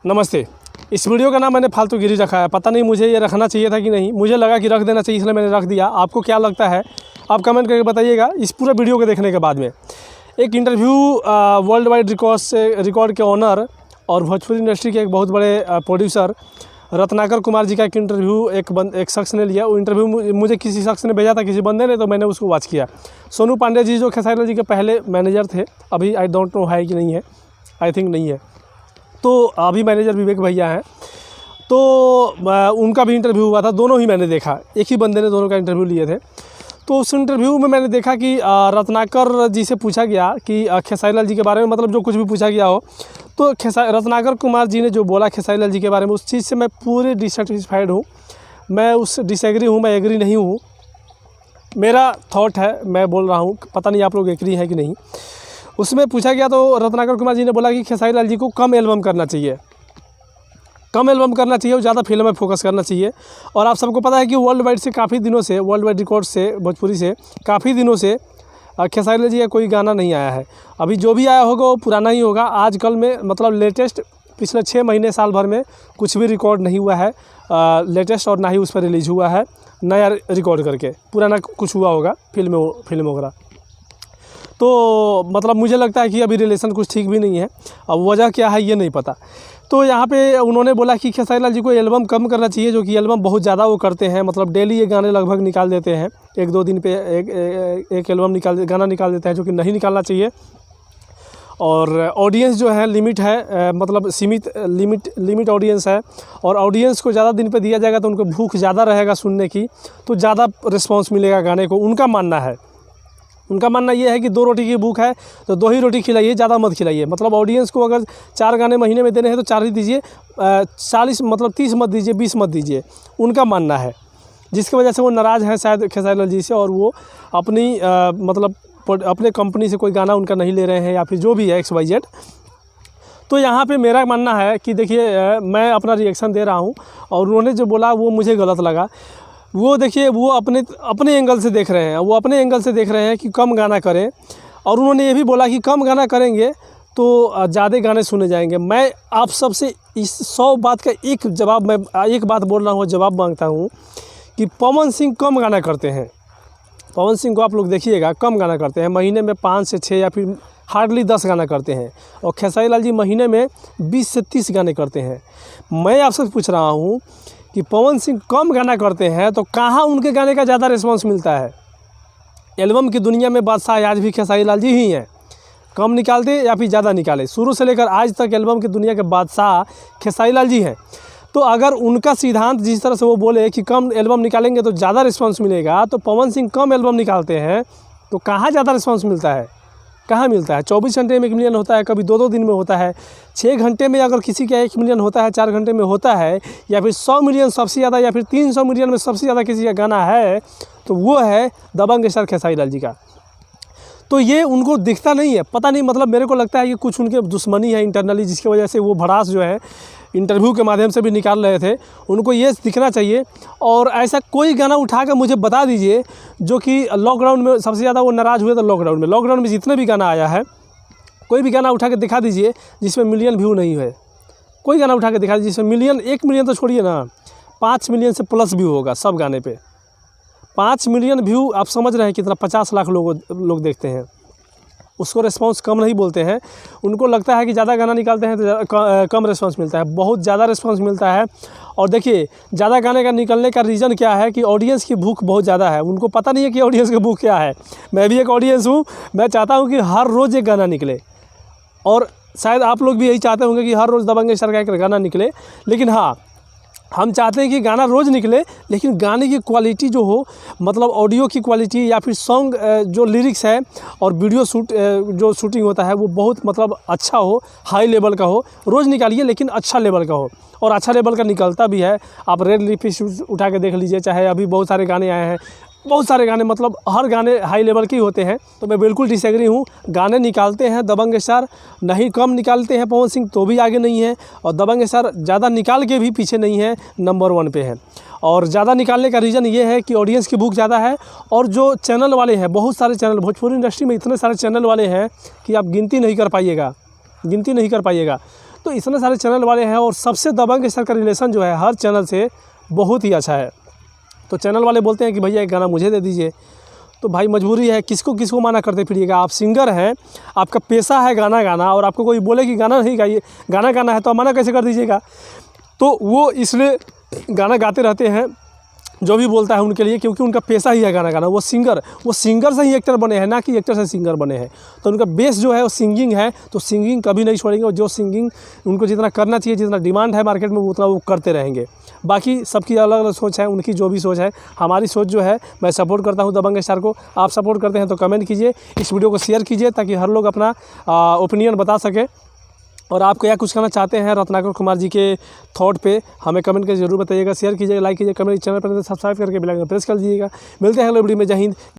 नमस्ते। इस वीडियो का नाम मैंने फालतूगिरी रखा है। पता नहीं मुझे ये रखना चाहिए था कि नहीं, मुझे लगा कि रख देना चाहिए इसलिए मैंने रख दिया। आपको क्या लगता है आप कमेंट करके बताइएगा। इस पूरे वीडियो को देखने के बाद में एक इंटरव्यू वर्ल्ड वाइड रिकॉर्ड के ऑनर और भोजपुरी इंडस्ट्री के एक बहुत बड़े प्रोड्यूसर रत्नाकर कुमार जी का एक इंटरव्यू एक शख्स ने लिया। वो इंटरव्यू मुझे किसी शख्स ने भेजा था, किसी बंदे ने, तो मैंने उसको वॉच किया। सोनू पांडे जी जो खेसारी लाल जी के पहले मैनेजर थे, अभी आई डोंट नो है कि नहीं है, आई थिंक नहीं है, तो अभी मैनेजर विवेक भैया हैं। तो उनका भी इंटरव्यू हुआ था, दोनों ही मैंने देखा, एक ही बंदे ने दोनों का इंटरव्यू लिए थे। तो उस इंटरव्यू में मैंने देखा कि रत्नाकर जी से पूछा गया कि खेसारी लाल जी के बारे में, मतलब जो कुछ भी पूछा गया हो, तो रत्नाकर कुमार जी ने जो बोला खेसारी लाल जी के बारे में, उस चीज़ से मैं पूरे डिससेटिस्फाइड हूँ। मैं उस डिसएग्री हूँ, मैं एग्री नहीं हूँ। मेरा थॉट है, मैं बोल रहा हूँ, पता नहीं आप लोग एग्री हैं कि नहीं। उसमें पूछा गया तो रत्नाकर कुमार जी ने बोला कि खेसारी लाल जी को कम एल्बम करना चाहिए, कम एल्बम करना चाहिए और ज़्यादा फिल्म में फोकस करना चाहिए। और आप सबको पता है कि वर्ल्ड वाइड से काफ़ी दिनों से, वर्ल्ड वाइड रिकॉर्ड से, भोजपुरी से काफ़ी दिनों से खेसारी लाल जी का कोई गाना नहीं आया है। अभी जो भी आया होगा वो पुराना ही होगा। आजकल में मतलब लेटेस्ट पिछले 6 महीने साल भर में कुछ भी रिकॉर्ड नहीं हुआ है लेटेस्ट, और ना ही उस पर रिलीज़ हुआ है नया रिकॉर्ड करके। पुराना कुछ हुआ होगा फिल्म वगैरह। तो मतलब मुझे लगता है कि अभी रिलेशन कुछ ठीक भी नहीं है। अब वजह क्या है ये नहीं पता। तो यहाँ पे उन्होंने बोला कि खेसारी लाल जी को एल्बम कम करना चाहिए, जो कि एल्बम बहुत ज़्यादा वो करते हैं। मतलब डेली ये गाने लगभग निकाल देते हैं, 1-2 दिन पे एक एल्बम गाना निकाल देते हैं, जो कि नहीं निकालना चाहिए। और ऑडियंस जो है लिमिट है, मतलब सीमित लिमिट ऑडियंस है। और ऑडियंस को ज़्यादा दिन पे दिया जाएगा तो उनको भूख ज़्यादा रहेगा सुनने की, तो ज़्यादा रिस्पॉन्स मिलेगा गाने को। उनका मानना ये है कि 2 रोटी की भूख है तो 2 ही रोटी खिलाइए, ज़्यादा मत खिलाइए। मतलब ऑडियंस को अगर 4 गाने महीने में देने हैं तो 4 ही दीजिए, 40 मतलब 30 मत दीजिए, 20 मत दीजिए। उनका मानना है, जिसकी वजह से वो नाराज़ हैं शायद खेसारी लाल जी से, और वो अपनी मतलब अपने कंपनी से कोई गाना उनका नहीं ले रहे हैं, या फिर जो भी है XYZ। तो यहाँ पे मेरा मानना है कि देखिए, मैं अपना रिएक्शन दे रहा हूँ और उन्होंने जो बोला वो मुझे गलत लगा। वो देखिए, वो अपने एंगल से देख रहे हैं, कि कम गाना करें। और उन्होंने ये भी बोला कि कम गाना करेंगे तो ज़्यादा गाने सुने जाएंगे। मैं आप सबसे इस 100 बात का एक जवाब, मैं एक बात बोल रहा हूँ, जवाब मांगता हूँ कि पवन सिंह कम गाना करते हैं। पवन सिंह को आप लोग देखिएगा, कम गाना करते हैं, महीने में 5 से 6 या फिर हार्डली 10 गाना करते हैं। और खेसारी लाल जी महीने में 20 से 30 गाने करते हैं। मैं आपसे पूछ रहा हूँ कि पवन सिंह कम गाना करते हैं तो कहाँ उनके गाने का ज़्यादा रिस्पॉन्स मिलता है। एल्बम की दुनिया में बादशाह आज भी खेसारी लाल जी ही हैं। कम निकालते या फिर ज़्यादा निकाले, शुरू से लेकर आज तक एल्बम की दुनिया के बादशाह खेसारी लाल जी हैं। तो अगर उनका सिद्धांत जिस तरह से वो बोले कि कम एल्बम निकालेंगे तो ज़्यादा रिस्पॉन्स मिलेगा, तो पवन सिंह कम एल्बम निकालते हैं तो कहाँ ज़्यादा रिस्पॉन्स मिलता है, कहाँ मिलता है। 24 घंटे में 1 मिलियन होता है, कभी 2-2 दिन में होता है। 6 घंटे में अगर किसी का 1 मिलियन होता है, 4 घंटे में होता है, या फिर 100 मिलियन सबसे ज़्यादा, या फिर 300 मिलियन में सबसे ज़्यादा किसी का गाना है, तो वो है दबंग स्टार खेसारी लाल जी का। तो ये उनको दिखता नहीं है, पता नहीं, मतलब मेरे को लगता है कि कुछ उनके दुश्मनी है इंटरनली, जिसकी वजह से वो भड़ास जो है इंटरव्यू के माध्यम से भी निकाल रहे थे। उनको ये दिखना चाहिए। और ऐसा कोई गाना उठा कर मुझे बता दीजिए जो कि लॉकडाउन में सबसे ज़्यादा वो नाराज़ हुए। तो लॉकडाउन में जितने भी गाना आया है, कोई भी गाना उठा के दिखा दीजिए जिसमें मिलियन व्यू नहीं है। कोई गाना उठा के दिखा दीजिए जिसमें 1 मिलियन तो छोड़िए ना, 5 मिलियन से प्लस व्यू होगा सब गाने पे। 5 मिलियन व्यू आप समझ रहे हैं कितना, 50 लाख लोग देखते हैं। उसको रिस्पांस कम नहीं बोलते हैं। उनको लगता है कि ज़्यादा गाना निकालते हैं तो कम रिस्पांस मिलता है। बहुत ज़्यादा रिस्पांस मिलता है। और देखिए, ज़्यादा गाने का निकलने का रीज़न क्या है कि ऑडियंस की भूख बहुत ज़्यादा है। उनको पता नहीं है कि ऑडियंस की भूख क्या है। मैं भी एक ऑडियंस हूँ, मैं चाहता हूँ कि हर रोज़ एक गाना निकले, और शायद आप लोग भी यही चाहते होंगे कि हर रोज़ दबंग स्टार का एक गाना निकले। लेकिन हाँ, हम चाहते हैं कि गाना रोज़ निकले, लेकिन गाने की क्वालिटी जो हो, मतलब ऑडियो की क्वालिटी या फिर सॉन्ग जो लिरिक्स है और वीडियो जो शूटिंग होता है वो बहुत मतलब अच्छा हो, हाई लेवल का हो। रोज़ निकालिए लेकिन अच्छा लेवल का हो, और अच्छा लेवल का निकलता भी है। आप रेड लिपस्टिक उठा के देख लीजिए, चाहे अभी बहुत सारे गाने आए हैं, बहुत सारे गाने, मतलब हर गाने हाई लेवल के ही होते हैं। तो मैं बिल्कुल डिसएग्री हूँ। गाने निकालते हैं दबंग स्टार, नहीं कम निकालते हैं पवन सिंह तो भी आगे नहीं है, और दबंग स्टार ज़्यादा निकाल के भी पीछे नहीं है, नंबर 1 पे है। और ज़्यादा निकालने का रीज़न ये है कि ऑडियंस की भूख ज़्यादा है। और जो चैनल वाले हैं, बहुत सारे चैनल, भोजपुरी इंडस्ट्री में इतने सारे चैनल वाले हैं कि आप गिनती नहीं कर पाइएगा। तो तो इतने सारे चैनल वाले हैं और सबसे दबंग स्टार का रिलेशन जो है हर चैनल से बहुत ही अच्छा है। तो चैनल वाले बोलते हैं कि भैया एक गाना मुझे दे दीजिए, तो भाई मजबूरी है, किसको किसको माना करते फिरिएगा। आप सिंगर हैं, आपका पेशा है गाना गाना, और आपको कोई बोले कि गाना नहीं गाइए, गाना गाना है तो आप मना कैसे कर दीजिएगा। तो वो इसलिए गाना गाते रहते हैं जो भी बोलता है उनके लिए, क्योंकि उनका पेशा ही है गाना गाना। वो सिंगर से ही एक्टर बने हैं, ना कि एक्टर से सिंगर बने हैं। तो उनका बेस जो है वो सिंगिंग है, तो सिंगिंग कभी नहीं छोड़ेंगे। और जो सिंगिंग उनको जितना करना चाहिए, जितना डिमांड है मार्केट में, उतना वो करते रहेंगे। बाकी सबकी अलग अलग सोच है, उनकी जो भी सोच है। हमारी सोच जो है, मैं सपोर्ट करता हूँ दबंग स्टार को। आप सपोर्ट करते हैं तो कमेंट कीजिए, इस वीडियो को शेयर कीजिए, ताकि हर लोग अपना ओपिनियन बता सके। और आप क्या कुछ कहना चाहते हैं रत्नाकर कुमार जी के थॉट पे, हमें कमेंट करके जरूर बताइएगा। शेयर कीजिएगा, लाइक कीजिए, कमेंट, चैनल पर सब्सक्राइब करके बेल आइकन प्रेस कर दीजिएगा। मिलते हैं अगले वीडियो में। जय हिंद।